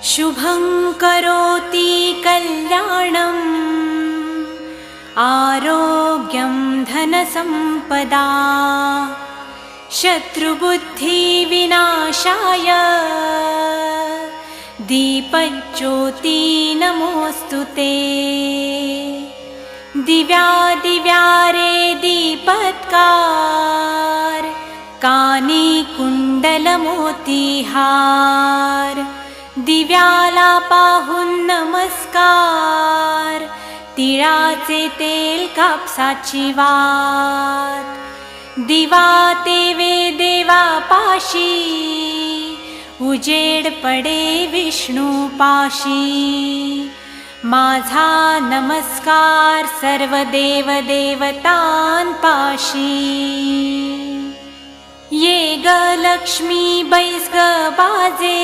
शुभं करोति कल्याणम् आरोग्यं धनसम्पदा शत्रुबुद्धिविनाशाय दीपज्योति नमोऽस्तुते। दिव्यादिव्यारे दीपत्कार कानी कुंडलमोतीहार दिव्याला पाहून नमस्कार तिळाचे तेल कापसाची वात दिवा तेवे देवा पाशी उजेड पडे विष्णू पाशी माझा नमस्कार सर्व देव देवतांपाशी। ये ग लक्ष्मी बैस ग बाजे